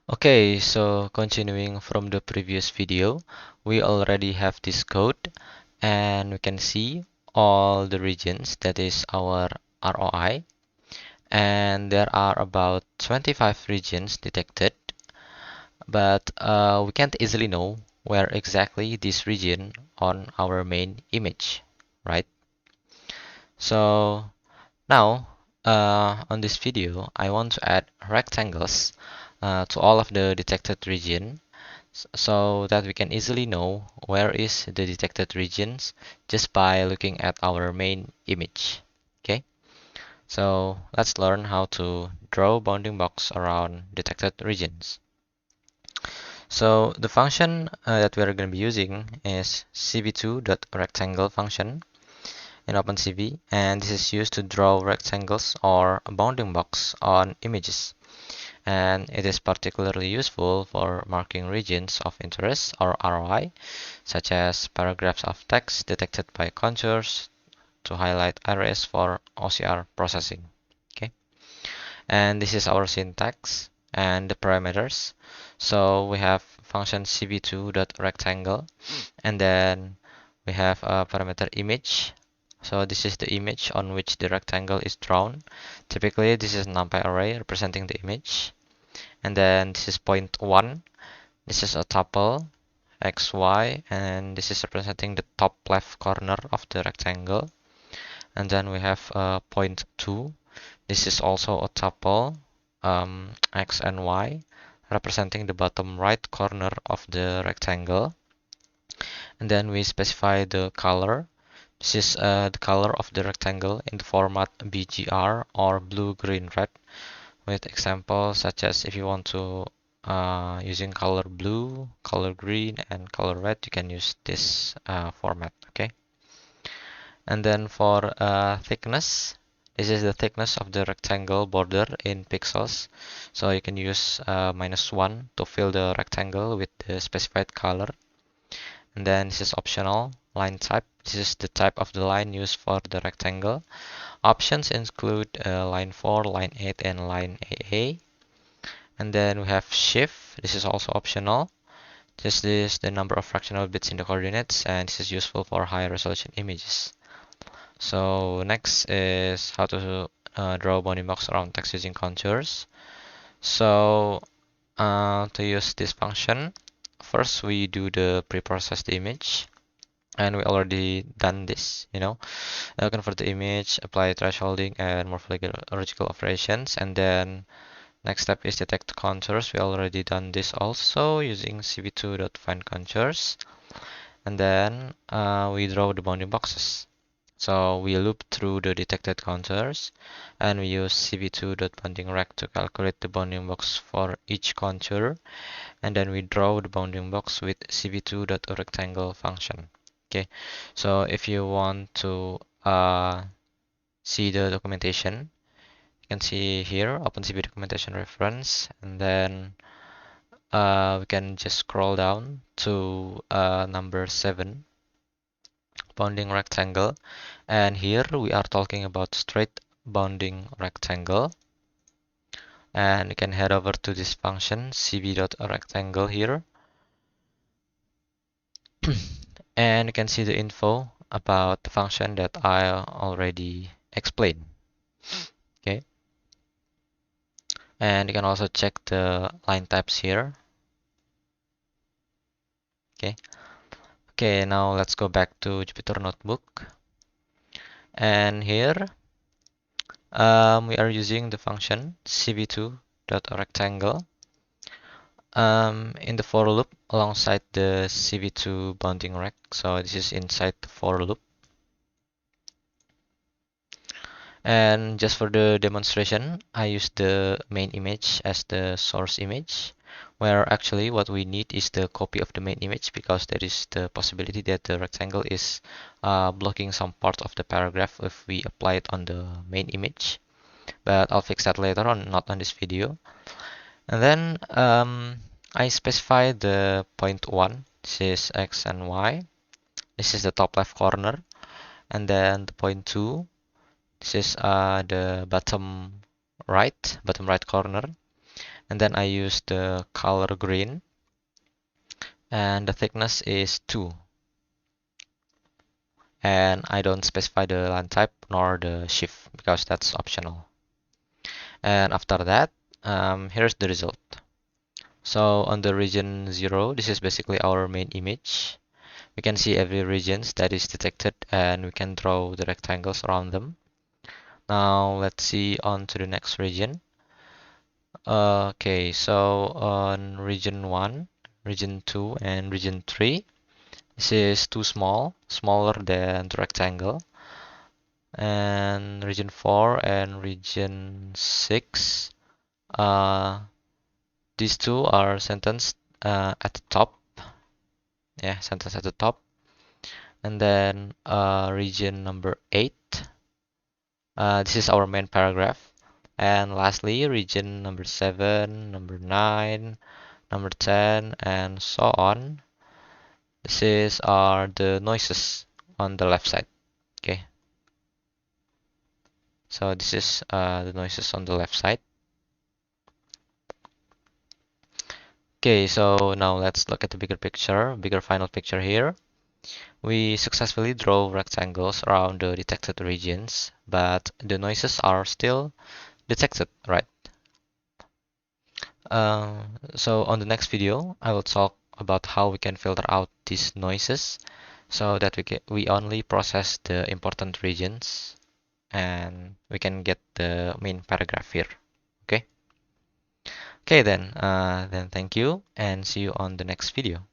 Okay, so continuing from the previous video, we already have this code and we can see all the regions, that is our ROI, and there are about 25 regions detected, but we can't easily know where exactly this region on our main image, right? So now on this video, I want to add rectangles to all of the detected region so that we can easily know where is the detected regions just by looking at our main image. Okay, so let's learn how to draw bounding box around detected regions. So the function that we are going to be using is cv2.rectangle function in OpenCV, and this is used to draw rectangles or a bounding box on images. And it is particularly useful for marking regions of interest or ROI, such as paragraphs of text detected by contours to highlight areas for OCR processing. Okay, and this is our syntax and the parameters. So we have function cv2.rectangle, and then we have a parameter image. So this is the image on which the rectangle is drawn. Typically, this is a NumPy array representing the image. And then this is point 1. This is a tuple xy, and this is representing the top left corner of the rectangle. And then we have point 2. This is also a tuple x and y, representing the bottom right corner of the rectangle. And then we specify the color. This is the color of the rectangle in the format BGR or blue, green, red, with examples such as if you want to using color blue, color green, and color red, you can use this format. Okay, and then for thickness, this is the thickness of the rectangle border in pixels, so you can use -1 to fill the rectangle with the specified color. And then this is optional. Line type, this is the type of the line used for the rectangle. Options include line 4, line 8, and line AA. And then we have shift. This is also optional. This is the number of fractional bits in the coordinates, and this is useful for high resolution images. So next is how to draw bounding box around text using contours. So to use this function, first we do the pre-processed image, and we already done this, convert the image, apply thresholding and morphological operations, and then next step is detect contours. We already done this also using cv2.findContours, and then we draw the bounding boxes. So we loop through the detected contours, and we use cv2.boundingRect to calculate the bounding box for each contour, and then we draw the bounding box with cv2.rectangle function. Okay, so if you want to see the documentation, you can see here OpenCV documentation reference, and then we can just scroll down to number 7, bounding rectangle, and here we are talking about straight bounding rectangle, and you can head over to this function cv.rectangle here, and you can see the info about the function that I already explained. Okay, and you can also check the line types here. Okay, now let's go back to Jupyter Notebook, and here we are using the function cv2.rectangle in the for loop alongside the cv2 bounding rec. So this is inside the for loop. And just for the demonstration, I use the main image as the source image, where actually what we need is the copy of the main image, because there is the possibility that the rectangle is blocking some part of the paragraph if we apply it on the main image. But I'll fix that later on, not on this video. And then I specify the point 1, this is x and y. This is the top left corner. And then the point 2, this is the bottom right corner. and then I use the color green, and the thickness is 2. And I don't specify the line type nor the shift because that's optional. And after that, here's the result. So on the region 0, this is basically our main image. We can see every regions that is detected, and we can draw the rectangles around them. Now let's see on to the next region. Okay, so on region 1, region 2, and region 3, this is too small, smaller than the rectangle. And region 4 and region 6, these two are sentenced at the top. Yeah, sentence at the top. And then region number 8, this is our main paragraph. And lastly, region number 7, number 9, number 10, and so on. This is are the noises on the left side. Okay. So this is the noises on the left side. Okay, so now let's look at the bigger picture, bigger final picture here. We successfully draw rectangles around the detected regions, but the noises are still detected, right? So on the next video, I will talk about how we can filter out these noises so that we only process the important regions and we can get the main paragraph here. Okay? Okay then thank you and see you on the next video.